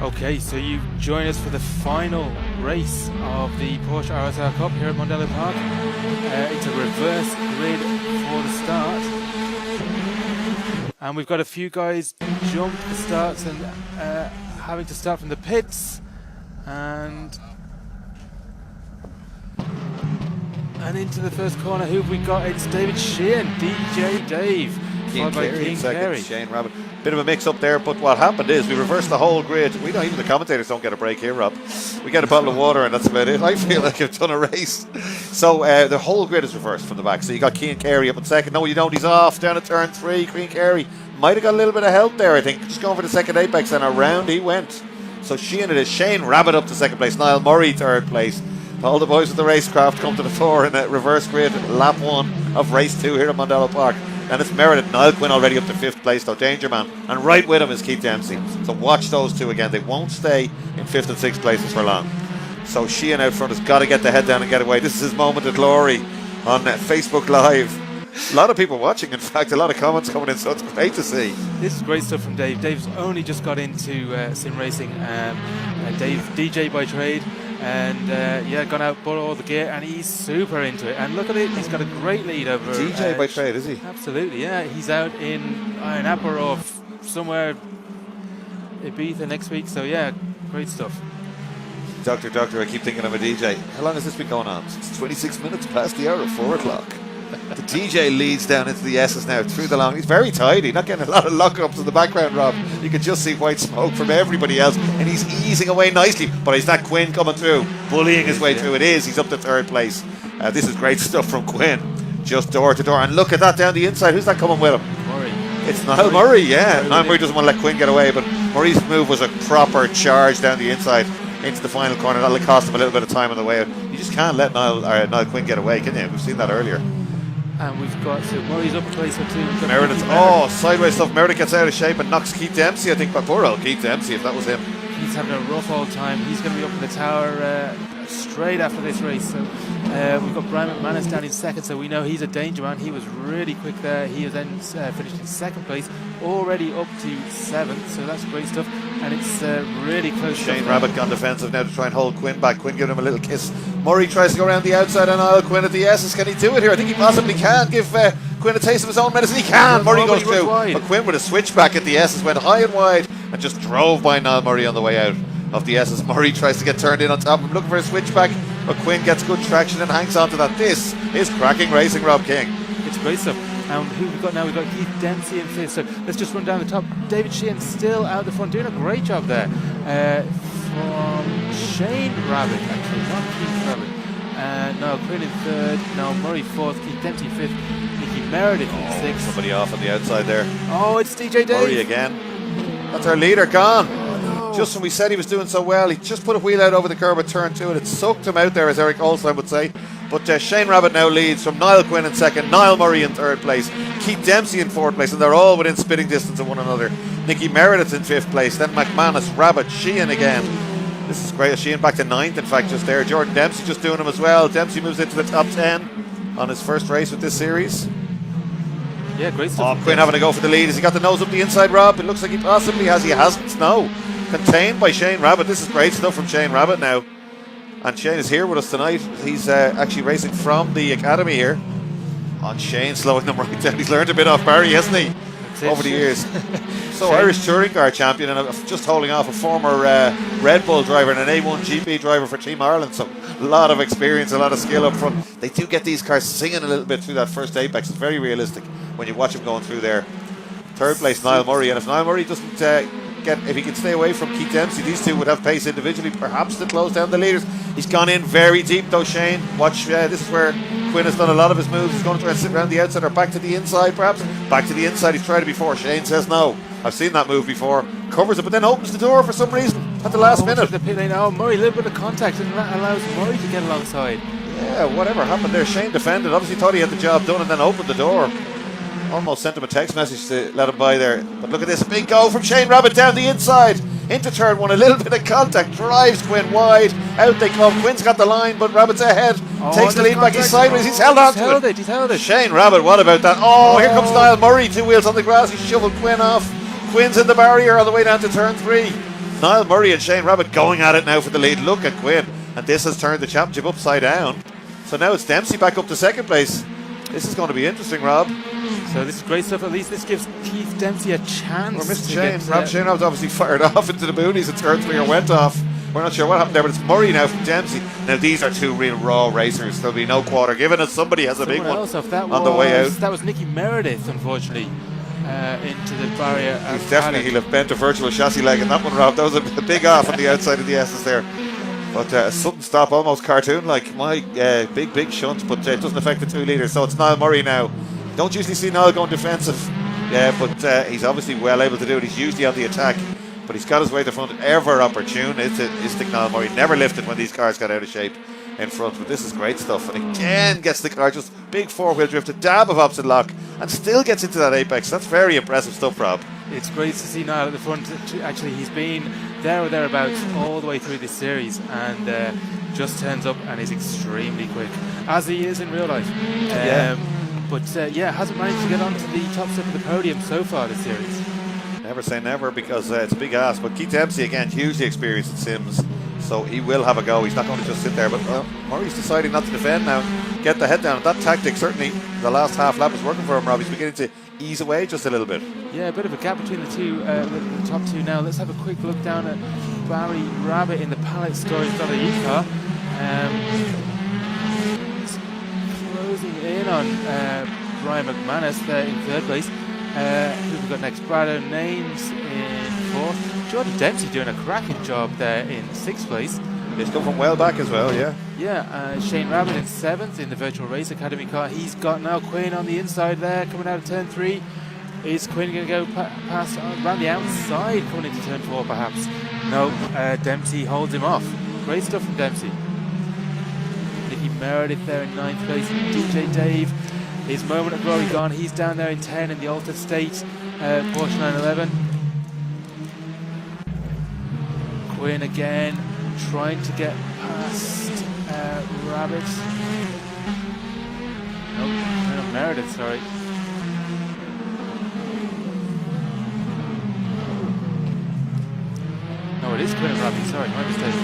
Okay, so you join us for the final race of the Porsche RSR Cup here at Mondello Park. It's a reverse grid for the start. And we've got a few guys jump the starts and having to start from the pits. And into the first corner, who have we got? It's David Sheehan, DJ Dave, followed by King Carey. Shane Rabbit. Bit of a mix-up there, but what happened is we reversed the whole grid. We don't, even the commentators don't get a break here, Rob. We get a bottle of water and that's about it. I feel like I've done a race. So the whole grid is reversed from the back. So you got Cian Carey up in second. No, you don't. He's off down at turn 3. Cian Carey might have got a little bit of help there, I think. Just going for the second apex and around he went. So Sheehan it is. Shane Rabbit up to second place. Niall Murray third place. All the boys with the racecraft come to the fore in a reverse grid lap 1 of race 2 here at Mondello Park. And it's merited. Niall Quinn already up to 5th place though, Danger Man. And right with him is Keith Dempsey. So watch those two again. They won't stay in 5th and 6th places for long. So Sheehan out front has got to get the head down and get away. This is his moment of glory on Facebook Live. A lot of people watching, in fact, a lot of comments coming in, so it's great to see. This is great stuff from Dave. Dave's only just got into sim racing. Dave, DJ by trade. And gone out, bought all the gear, and he's super into it. And look at it, he's got a great lead over. DJ by trade, is he? Absolutely, yeah. He's out in an Apper or somewhere Ibiza next week. So yeah, great stuff. Doctor, I keep thinking I'm a DJ. How long has this been going on? It's 26 minutes past the hour of 4 o'clock. The DJ leads down into the S's now through the long. He's very tidy, not getting a lot of lockups in the background, Rob. You can just see white smoke from everybody else, and he's easing away nicely. But is that Quinn coming through, bullying his way through? It is. He's up to 3rd place. This is great stuff from Quinn, just door to door. And look at that down the inside. Who's that coming with him? Murray. It's Niall Murray, yeah. Niall Murray doesn't want to let Quinn get away, but Murray's move was a proper charge down the inside into the final corner. That'll cost him a little bit of time on the way out. You just can't let Niall Quinn get away, can you? We've seen that earlier. And we've got Murray's up a place or two. Meredith, sideways stuff. Meredith gets out of shape and knocks Keith Dempsey, I think. But poor old Keith Dempsey, if that was him. He's having a rough old time. He's going to be up in the tower straight after this race. So we've got Brian McManus down in second, so we know he's a danger man. He was really quick there. He has then finished in 2nd place, already up to 7th, so that's great stuff. And it's really close. Shane Rabbit gone defensive now to try and hold Quinn back. Quinn giving him a little kiss. Murray tries to go around the outside on Niall Quinn at the S's. Can he do it here? I think he possibly can. Give Quinn a taste of his own medicine. He can. Murray goes through. But Quinn with a switchback at the S's went high and wide and just drove by Niall Murray on the way out of the S's. Murray tries to get turned in on top of him, looking for a switchback, but Quinn gets good traction and hangs on to that. This is cracking racing, Rob King. It's great stuff. And who we've got now? We've got Keith Dempsey in 5th. So let's just run down the top. David Sheehan still out the front, doing a great job there. From Shane Rabbit, actually, not Keith Rabbit. Niall Quinn in 3rd. Niall Murray 4th. Keith Dempsey 5th. Nicky Meredith in 6th. Somebody off on the outside there. Oh, it's DJ Dave. Murray again. That's our leader gone. Just when we said he was doing so well, he just put a wheel out over the curb at turn 2 and it sucked him out there, as Eric Olstein would say. But Shane Rabbit now leads from Niall Quinn in 2nd, Niall Murray in 3rd place, Keith Dempsey in 4th place, and they're all within spitting distance of one another. Nicky Meredith in 5th place, then McManus, Rabbit, Sheehan again. This is great. Sheehan back to 9th, in fact, just there. Jordan Dempsey just doing him as well. Dempsey moves into the top 10 on his first race with this series. Yeah, great stuff. Quinn having to go for the lead. Has he got the nose up the inside, Rob? It looks like he possibly has. He hasn't. No. Contained by Shane Rabbit. This is great stuff from Shane Rabbit now. And Shane is here with us tonight. He's actually racing from the academy here. On Shane slowing them right down. He's learned a bit off Barry, hasn't he? Over the years. So Irish Touring Car champion and just holding off a former Red Bull driver and an A1 GP driver for Team Ireland. So a lot of experience, a lot of skill up front. They do get these cars singing a little bit through that first apex. It's very realistic when you watch him going through there. 3rd place Niall Murray, and if Niall Murray doesn't if he can stay away from Keith Dempsey, these two would have pace individually, perhaps to close down the leaders. He's gone in very deep though, Shane. Watch, this is where Quinn has done a lot of his moves. He's going to try and sit around the outside or back to the inside, perhaps. Back to the inside, he's tried it before. Shane says no. I've seen that move before. Covers it, but then opens the door for some reason at the last minute. The pit lane. Oh, Murray, a little bit of contact, and that allows Murray to get alongside. Yeah, whatever happened there. Shane defended. Obviously thought he had the job done and then opened the door. Almost sent him a text message to let him by there. But look at this, big go from Shane Rabbit down the inside into turn 1. A little bit of contact, drives Quinn wide. Out they come. Quinn's got the line, but Rabbit's ahead. Takes the lead back. He's sideways. He's held on to it. He's held it. Shane Rabbit, what about that? Oh, here comes Niall Murray. 2 wheels on the grass. He's shoveled Quinn off. Quinn's in the barrier on the way down to turn 3. Niall Murray and Shane Rabbit going at it now for the lead. Look at Quinn. And this has turned the championship upside down. So now it's Dempsey back up to second place. This is going to be interesting, Rob. So this is great stuff. At least this gives Keith Dempsey a chance. We're missing Shane. Shane Rabbit's obviously fired off into the boonies. It's Kurtzlinger went off. We're not sure what happened there, but it's Murray now from Dempsey. Now these are two real raw racers. There'll be no quarter given as somebody has a big one on the way out. That was Nicky Meredith, unfortunately, into the barrier. He'll have bent a virtual chassis leg in that one, Rob. That was a big off on the outside of the S's there. But a sudden stop, almost cartoon-like. My big shunt, but it doesn't affect the 2 leaders. So it's Niall Murray now. Don't usually see Niall going defensive, but he's obviously well able to do it. He's usually on the attack, but he's got his way to front. Ever opportunistic Niall Murray. Never lifted when these cars got out of shape in front. But this is great stuff. And again gets the car just big 4-wheel drift, a dab of opposite lock, and still gets into that apex. That's very impressive stuff, Rob. It's great to see Niall at the front. Actually, he's been there or thereabouts all the way through this series, and just turns up and is extremely quick, as he is in real life. But hasn't managed to get onto the top step of the podium so far this series. Never say never, because it's a big ask. But Keith Dempsey, again, hugely experienced at Sims, so he will have a go. He's not going to just sit there. But Murray's deciding not to defend now, get the head down. That tactic, certainly the last half lap was working for him, Rob. He's beginning to ease away just a little bit. Yeah, a bit of a gap between the two, the top two now. Let's have a quick look down at Barry Rabbit in the Pallet Storage car. Closing in on Brian McManus there in 3rd place. Who we've got next? Brad O'Names in 4th. Jordan Dempsey doing a cracking job there in 6th place. He's come from well back as well, yeah. Yeah, Shane Rabbit in 7th in the Virtual Race Academy car. He's got now Quinn on the inside there, coming out of turn 3. Is Quinn going to go past around the outside, coming into turn 4 perhaps? No, Dempsey holds him off. Great stuff from Dempsey. Nicky Meredith there in 9th place. DJ Dave, his moment of glory gone. He's down there in 10 in the Altered State Porsche 911. Quinn again, trying to get past Rabbit. No, Meredith, sorry. No, it is Quinn and Rabbit, sorry, my mistake.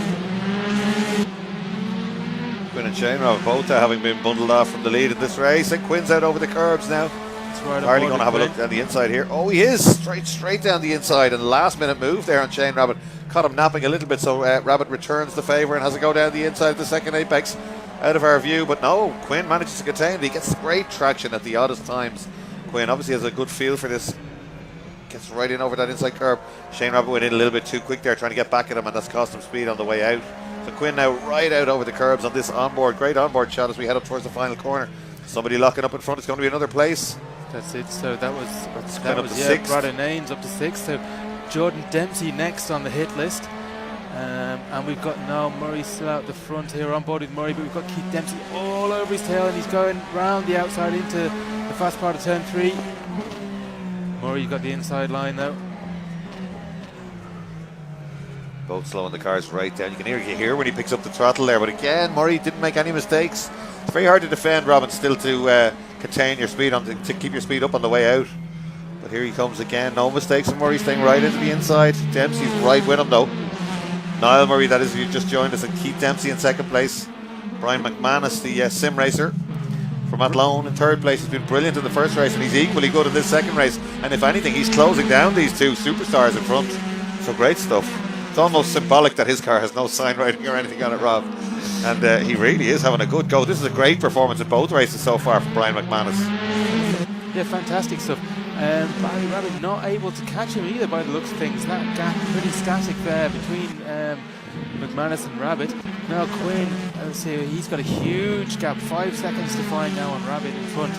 Quinn and Shane Rabbit both having been bundled off from the lead in this race, and Quinn's out over the curbs now. Harley going to have a look down the inside here. Oh, he is straight down the inside, and last minute move there on Shane Rabbit. Caught him napping a little bit, so Rabbit returns the favour and has a go down the inside of the second apex out of our view. But no, Quinn manages to contain it. He gets great traction at the oddest times. Quinn obviously has a good feel for this. Gets right in over that inside curb. Shane Rabbit went in a little bit too quick there, trying to get back at him, and that's cost him speed on the way out. So Quinn now right out over the curbs on this onboard. Great onboard shot as we head up towards the final corner. Somebody locking up in front. It's going to be another place. That's it. So that was up to 6th. Brad O'Names up to 6th. So Jordan Dempsey next on the hit list. And we've got Niall Murray still out the front here on board with Murray, but we've got Keith Dempsey all over his tail, and he's going round the outside into the fast part of turn 3. Murray got the inside line though. Both slowing the cars right down. You can hear when he picks up the throttle there, but again Murray didn't make any mistakes. It's very hard to defend, Robin, still to contain your speed to keep your speed up on the way out. But here he comes again. No mistakes from Murray, staying right into the inside. Dempsey's right with him though. Niall Murray, that is, who just joined us, and Keith Dempsey in 2nd place. Brian McManus, the sim racer from Athlone, in 3rd place. He's been brilliant in the first race, and he's equally good in this second race. And if anything, he's closing down these two superstars in front. So great stuff. It's almost symbolic that his car has no sign writing or anything on it, Rob. And he really is having a good go. This is a great performance in both races so far from Brian McManus. Yeah, fantastic stuff. Barry Rabbit not able to catch him either by the looks of things. That gap pretty static there between McManus and Rabbit. Now Quinn, let's see, he's got a huge gap, 5 seconds to find now on Rabbit in front.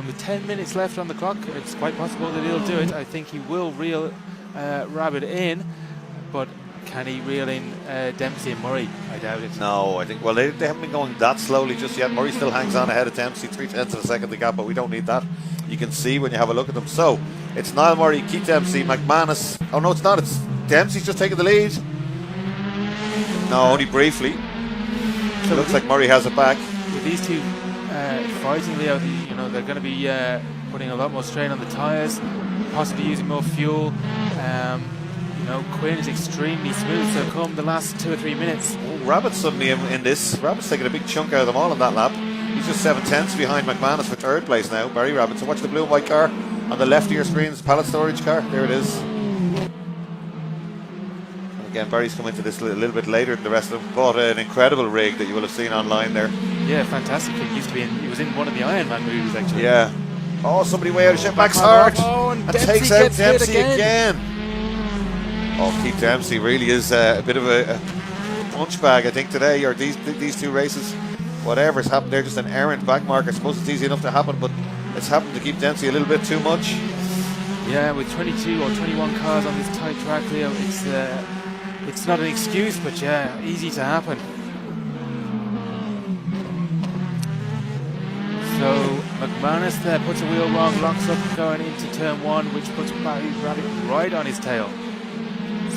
With 10 minutes left on the clock, it's quite possible that he'll do it. I think he will reel Rabbit in, but can he reel in Dempsey and Murray? I doubt it. No, I think, well, they haven't been going that slowly just yet. Murray still hangs on ahead of Dempsey, 0.3 of a second the gap, but we don't need that. You can see when you have a look at them. So it's Niall Murray, Keith Dempsey, McManus. Oh no, it's not. It's Dempsey's just taking the lead. No, only briefly. So looks like Murray has it back. With these two fighting, Leo, they're going to be putting a lot more strain on the tyres, possibly using more fuel. No, Quinn is extremely smooth, so come the last 2 or 3 minutes. Oh, Rabbit suddenly in this. Rabbit's taking a big chunk out of them all in that lap. He's just 7/10 behind McManus for third place now, Barry Rabbit. So watch the blue and white car on the left of your screens, pallet storage car. There it is. And again, Barry's come into this a little bit later than the rest of them. Bought an incredible rig that you will have seen online there. Yeah, fantastic. He was in one of the Iron Man movies actually. Yeah. Oh, somebody way out of shape. Max Hart. Oh, and Dempsey takes out gets hit Dempsey again. Oh, Keith Dempsey really is a bit of a punch bag, I think, today, or these 2 races. Whatever's happened there, just an errant back mark. I suppose it's easy enough to happen, but it's happened to keep Dempsey a little bit too much. Yeah, with 22 or 21 cars on this tight track, Leo, it's not an excuse, but yeah, easy to happen. So McManus there puts a wheel wrong, locks up going into turn 1, which puts Barry Rabbit right on his tail.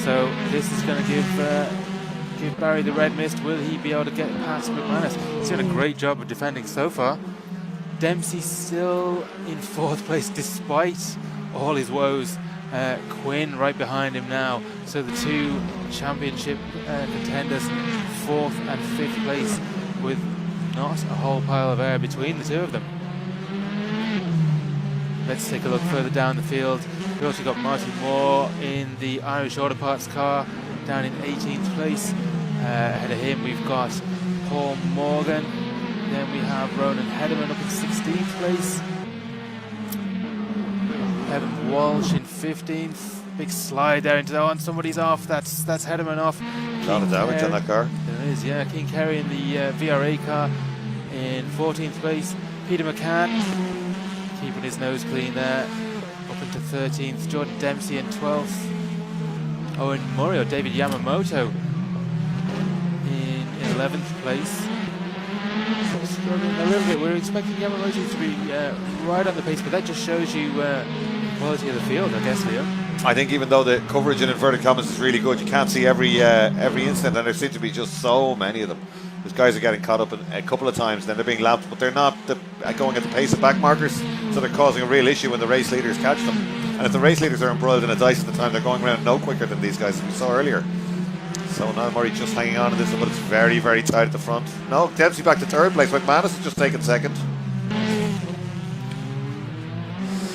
So this is going to give Barry the red mist. Will he be able to get past McManus? He's done a great job of defending so far. Dempsey still in 4th place despite all his woes. Quinn right behind him now. So the 2 championship contenders, 4th and 5th place, with not a whole pile of air between the 2 of them. Let's take a look further down the field. We've also got Martin Moore in the Irish Auto Parts car down in 18th place. Ahead of him we've got Paul Morgan. Then we have Ronan Hederman up in 16th place. Evan Walsh in 15th. Big slide there into and somebody's off. That's Hederman off. A lot of damage on that car. There is, yeah. King Kerry in the VRA car in 14th place. Peter McCann keeping his nose clean there, up into 13th. Jordan Dempsey in 12th. Owen Murray or David Yamamoto in 11th place. Struggling a little bit. We're expecting Yamamoto to be right on the pace, but that just shows you the quality of the field, I guess, Leo. I think even though the coverage in inverted commas is really good, you can't see every incident, and there seem to be just so many of them. These guys are getting caught up a couple of times, then they're being lapped, but they're not going at the pace of back markers, so they're causing a real issue when the race leaders catch them. And if the race leaders are embroiled in a dice at the time, they're going around no quicker than these guys, as we saw earlier. So Niall Murray just hanging on to this one, but it's very, very tight at the front. No, Dempsey back to 3rd place. McManus has just taken 2nd.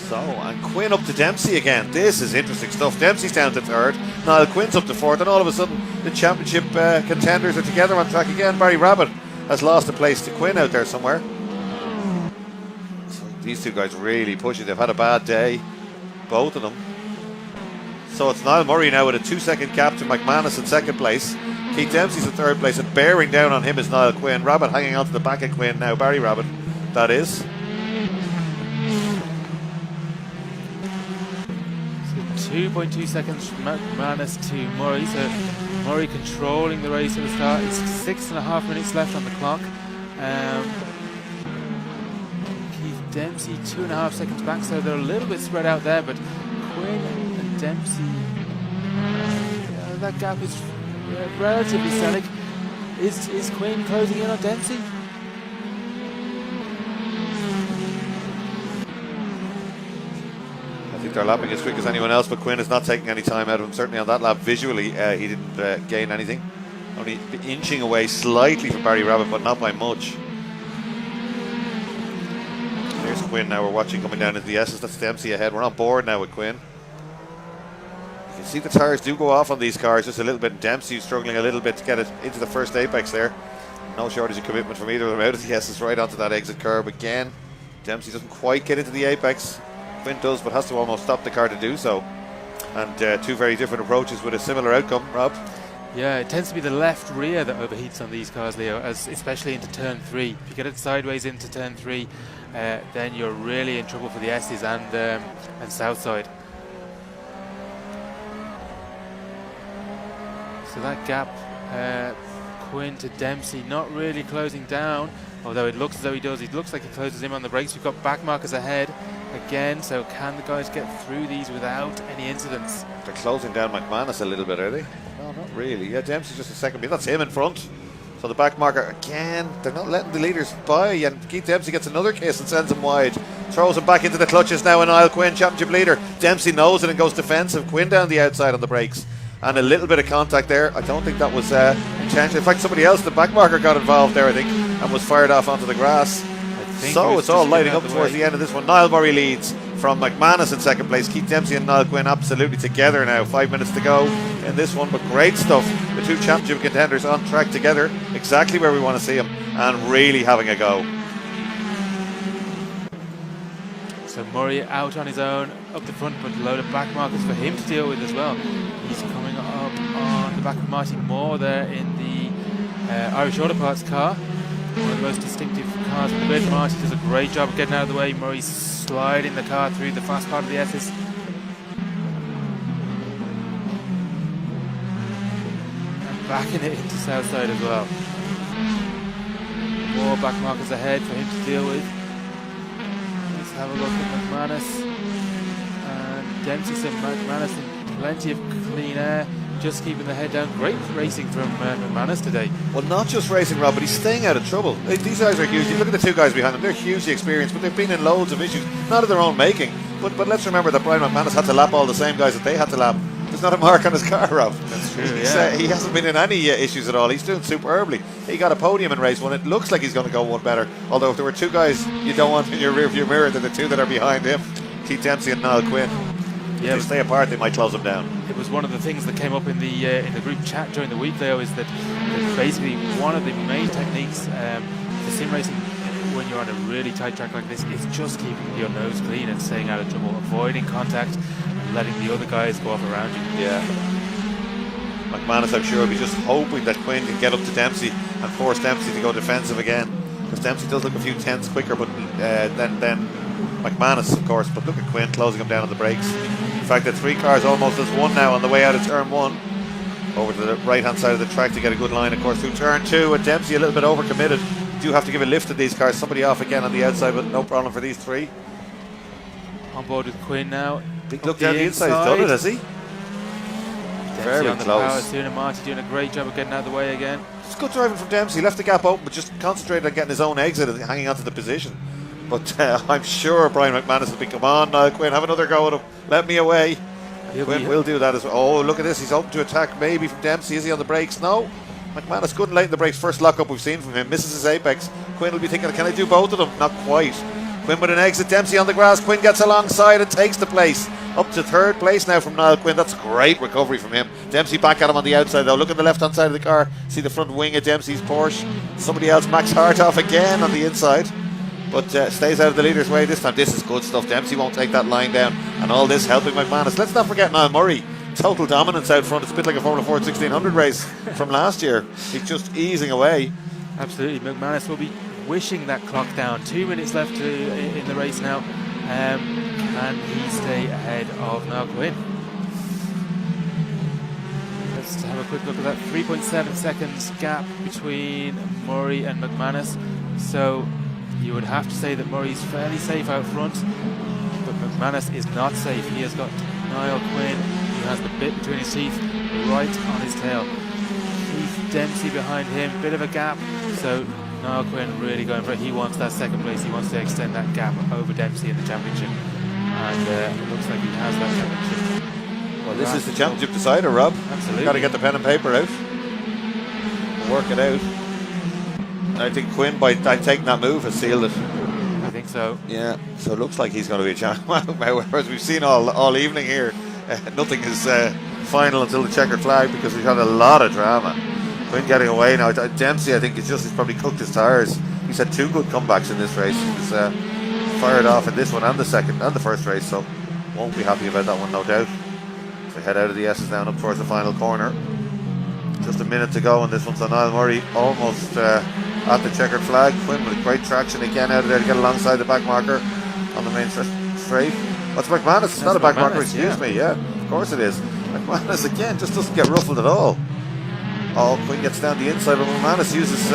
So, and Quinn up to Dempsey again. This is interesting stuff. Dempsey's down to 3rd. Niall Quinn's up to 4th, and all of a sudden the championship contenders are together on track again. Barry Rabbit has lost a place to Quinn out there somewhere. So these 2 guys really pushing. They've had a bad day, both of them. So it's Niall Murray now with a 2-second gap to McManus in 2nd place. Keith Dempsey's in 3rd place, and bearing down on him is Niall Quinn. Rabbit hanging on to the back of Quinn now. Barry Rabbit, that is. 2.2 seconds from McManus to Murray. So Murray controlling the race at the start. It's 6.5 minutes left on the clock. Keith Dempsey 2.5 seconds back, so they're a little bit spread out there, but Quinn and Dempsey, that gap is relatively static. Is Quinn closing in on Dempsey? I think they're lapping as quick as anyone else, but Quinn is not taking any time out of him. Certainly on that lap, visually, he didn't gain anything. Only inching away slightly from Barry Rabbit, but not by much. There's Quinn now, we're watching coming down into the S's. That's Dempsey ahead. We're on board now with Quinn. You can see the tires do go off on these cars just a little bit. Dempsey struggling a little bit to get it into the first apex there. No shortage of commitment from either of them out of the S's right onto that exit curb again. Dempsey doesn't quite get into the apex. Quinn does, but has to almost stop the car to do so. And 2 very different approaches with a similar outcome, Rob. Yeah, it tends to be the left rear that overheats on these cars, Leo, especially into turn 3. If you get it sideways into turn 3, then you're really in trouble for the S's and south side. So that gap, Quinn to Dempsey, not really closing down, although it looks as though he does. It looks like he closes him on the brakes. We've got back markers ahead again, so can the guys get through these without any incidents? They're closing down McManus a little bit, are they? No, not really. Yeah, Dempsey's just a second. That's him in front. So the back marker again, they're not letting the leaders by, and Keith Dempsey gets another kiss and sends him wide. Throws him back into the clutches now, and Niall Quinn, championship leader. Dempsey knows it and goes defensive. Quinn down the outside on the brakes. and a little bit of contact there. I don't think that was intentional. In fact, somebody else, the back marker, got involved there, I think, and was fired off onto the grass. So it's all lighting up towards the end of this one. Niall Murray leads from McManus in second place. Keith Dempsey and Niall Quinn absolutely together now. 5 minutes to go in this one, but great stuff. The two championship contenders on track together, exactly where we want to see them, and really having a go. So Murray out on his own up the front, but a load of back markers for him to deal with as well. He's coming up on the back of Marty Moore there in the Irish Auto Parts car. One of the most distinctive cars in the grid. Marty does a great job of getting out of the way. Murray's sliding the car through the fast part of the S's. And backing it into Southside as well. More back markers ahead for him to deal with. Let's have a look at McManus. And Dempsey, so McManus in plenty of clean air. Just keeping the head down. Great racing from McManus today. Well, not just racing, Rob, but he's staying out of trouble. These guys are huge. You look at the two guys behind them, they're hugely experienced, but they've been in loads of issues, not of their own making. But let's remember that Brian McManus had to lap all the same guys that they had to lap. There's not a mark on his car, Rob. That's true, He hasn't been in any issues at all. He's doing superbly. He got a podium in race one. It looks like he's going to go one better. Although if there were two guys you don't want in your rearview mirror, they're the two that are behind him, Keith Dempsey and Niall Quinn. If they stay apart, they might close them down. It was one of the things that came up in the group chat during the week, though, is that basically one of the main techniques for sim racing when you're on a really tight track like this is just keeping your nose clean and staying out of trouble, avoiding contact and letting the other guys go off around you. Yeah. McManus, I'm sure, will be just hoping that Quinn can get up to Dempsey and force Dempsey to go defensive again, because Dempsey does look a few tenths quicker but than McManus, of course. But look at Quinn closing him down on the brakes. In fact, the three cars almost as one now on the way out of turn one, over to the right hand side of the track to get a good line, of course, through turn two. And Dempsey a little bit overcommitted. Do have to give a lift to these cars. Somebody off again on the outside, but no problem for these three. On board with Quinn now. Big look down the inside. He's done it, has he? Very on the close. power soon, and Marty doing a great job of getting out of the way again. It's good driving from Dempsey. Left the gap open, but just concentrated on getting his own exit and hanging onto the position. But I'm sure Brian McManus will be, come on now, Quinn, have another go at him. Let me away. Quinn will do that as well. Oh, look at this. He's open to attack maybe from Dempsey. Is he on the brakes? No. McManus good and late in the brakes. First lock up we've seen from him. Misses his apex. Quinn will be thinking, can I do both of them? Not quite. Quinn with an exit. Dempsey on the grass. Quinn gets alongside and takes the place. Up to third place now from Niall Quinn. That's great recovery from him. Dempsey back at him on the outside though. Look at the left hand side of the car. See the front wing of Dempsey's Porsche. Somebody else, Max Hartoff again on the inside. But stays out of the leader's way this time. This is good stuff. Dempsey won't take that line down, and all this helping McManus. Let's not forget Niall Murray. Total dominance out front. It's a bit like a Formula Ford 1600 race from last year. He's just easing away. Absolutely. McManus will be wishing that clock down. 2 minutes left in the race now. Can he stay ahead of Niall Quinn? Let's have a quick look at that. 3.7 seconds gap between Murray and McManus. So you would have to say that Murray's fairly safe out front, but McManus is not safe. He has got Niall Quinn, who has the bit between his teeth, right on his tail. Keith Dempsey behind him, bit of a gap, so Niall Quinn really going for it. He wants that second place. He wants to extend that gap over Dempsey in the championship, and it looks like he has that championship. Well, this is the championship decider, Rob. Absolutely. Got to get the pen and paper out, work it out. I think Quinn, by taking that move, has sealed it. I think so. Yeah. So it looks like he's going to be a champion. Whereas we've seen all evening here, nothing is final until the checkered flag, because we've had a lot of drama. Quinn getting away now. Dempsey, I think, he's probably cooked his tires. He's had two good comebacks in this race. He was fired off in this one and the second and the first race, so won't be happy about that one, no doubt. So head out of the S's down up towards the final corner. Just a minute to go, and this one's on Niall Murray, almost at the checkered flag. Quinn with great traction again out of there to get alongside the back marker on the main straight. What's McManus? It's not a back marker, excuse me. Yeah, of course it is. McManus again just doesn't get ruffled at all. Oh, Quinn gets down the inside, but McManus uses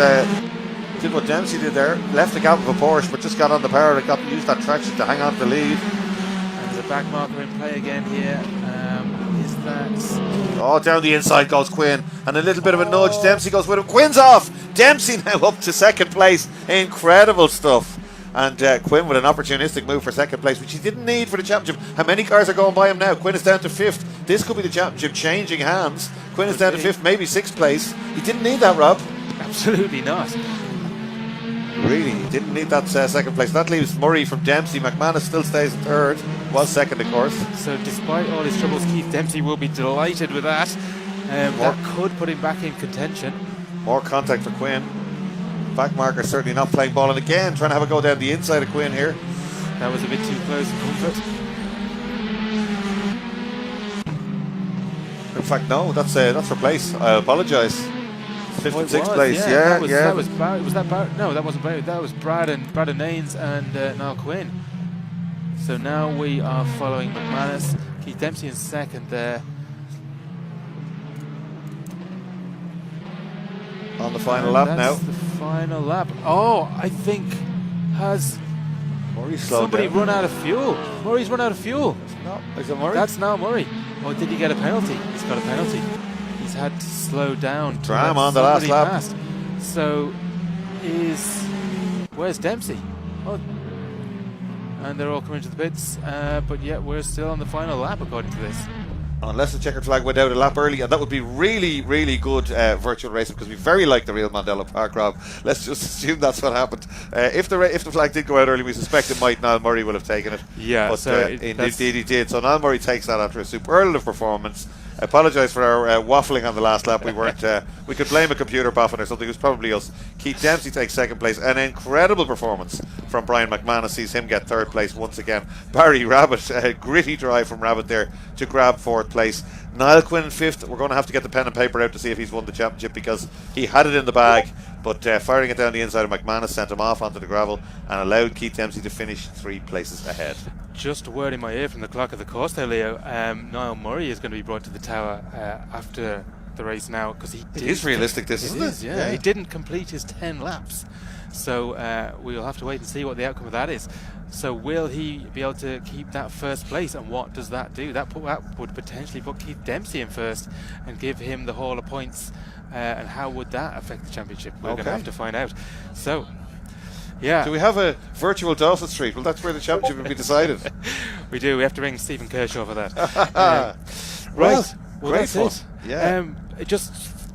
did what Dempsey did there, left the gap of a Porsche, but just got on the power and used that traction to hang on to the lead. And there's a back marker in play again here. Is that... Oh, down the inside goes Quinn, and a little bit of a nudge. Dempsey goes with him. Quinn's off. Dempsey now up to second place. Incredible stuff. And Quinn with an opportunistic move for second place, which he didn't need for the championship. How many cars are going by him now? Quinn is down to fifth. This could be the championship changing hands. Quinn is down to 5th, maybe 6th place. He didn't need that, Rob. Absolutely not. Really, he didn't need that 2nd place. That leaves Murray from Dempsey. McManus still stays in 3rd. Was 2nd, of course. So despite all his troubles, Keith Dempsey will be delighted with that. That could put him back in contention. More contact for Quinn. Back marker certainly not playing ball. And again, trying to have a go down the inside of Quinn here. That was a bit too close for comfort. In fact, no, that's for place. I apologise. 5th and 6th place. Yeah. That was Barry. Was that Barry? No, that wasn't Barry. That was Brad and Naines and Niall Quinn. So now we are following McManus. Keith Dempsey in 2nd there. On the final lap now. The final lap. Oh, I think has somebody run out of fuel. Murray's run out of fuel. No, is it Murray? That's now Murray. Oh, did he get a penalty? He's got a penalty. He's had to slow down. Dram on the last lap. Past. So where's Dempsey? Oh, and they're all coming to the pits. But yet we're still on the final lap according to this. Unless the checkered flag went out a lap early, and that would be really, really good virtual racing, because we very like the real Mondello Park, Rob. Let's just assume that's what happened. If the flag did go out early, we suspect it might. Niall Murray will have taken it. Yeah, but so indeed he did. So Niall Murray takes that after a superlative performance. I apologise for our waffling on the last lap. We weren't. We could blame a computer boffin or something. It was probably us. Keith Dempsey takes 2nd place. An incredible performance from Brian McManus sees him get 3rd place once again. Barry Rabbit, a gritty drive from Rabbit there to grab 4th place. Niall Quinn 5th. We're going to have to get the pen and paper out to see if he's won the championship, because he had it in the bag, but firing it down the inside of McManus sent him off onto the gravel and allowed Keith Dempsey to finish 3 places ahead. Just a word in my ear from the clock of the course there, Leo. Niall Murray is going to be brought to the tower after the race now, because it is realistic, this, isn't it? Yeah. He didn't complete his 10 laps. So we'll have to wait and see what the outcome of that is. So will he be able to keep that 1st place, and what does that do? That would potentially put Keith Dempsey in 1st and give him the haul of points. And how would that affect the championship? We're going to have to find out. So, yeah. Do we have a virtual Dawson Street? Well, that's where the championship will be decided. We do. We have to ring Stephen Kershaw for that. Well, great that's fun. it. Yeah. It just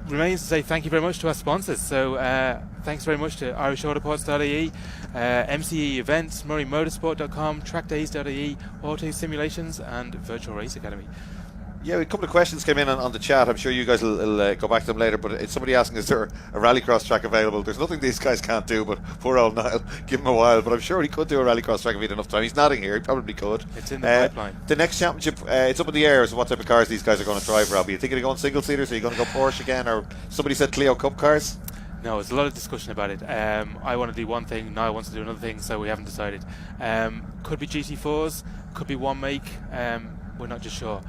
remains to say thank you very much to our sponsors. So thanks very much to irishautoports.ie, MCE Events, MurrayMotorsport.com, TrackDays.ie, Auto Simulations, and Virtual Race Academy. Yeah, a couple of questions came in on the chat. I'm sure you guys will go back to them later, but it's somebody asking, is there a rallycross track available? There's nothing these guys can't do, but poor old Niall, give him a while. But I'm sure he could do a rallycross track if he had enough time. He's nodding here, he probably could. It's in the pipeline. The next championship, it's up in the air. So what type of cars these guys are going to drive, Robbie? You thinking of going single-seaters? Are you going to go Porsche again? Or somebody said Clio Cup cars? No, there's a lot of discussion about it. I want to do one thing, Niall wants to do another thing, so we haven't decided. Could be GT4s, could be one make, we're not just sure.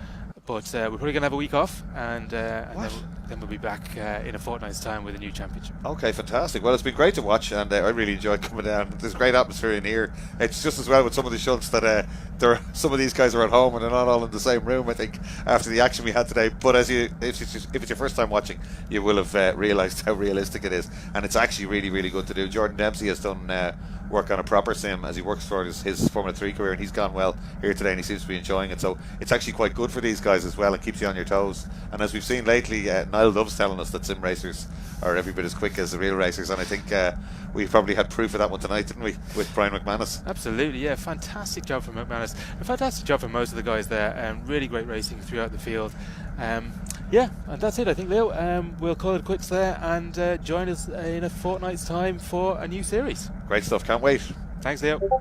But we're probably going to have a week off, and then we'll be back in a fortnight's time with a new championship. Okay, fantastic. Well, it's been great to watch, and I really enjoyed coming down. There's great atmosphere in here. It's just as well with some of the shunts that some of these guys are at home and they're not all in the same room, I think, after the action we had today. But if it's your first time watching, you will have realised how realistic it is, and it's actually really, really good to do. Jordan Dempsey has done work on a proper sim as he works for his Formula 3 career, and he's gone well here today, and he seems to be enjoying it. So it's actually quite good for these guys as well, and keeps you on your toes. And as we've seen lately, Niall loves telling us that sim racers are every bit as quick as the real racers, and I think we probably had proof of that one tonight, didn't we, with Brian McManus? Absolutely, yeah. Fantastic job from McManus. A fantastic job from most of the guys there. Really great racing throughout the field. Yeah, and that's it, I think, Leo. We'll call it quits there, and join us in a fortnight's time for a new series. Great stuff, can't wait. Thanks, Leo.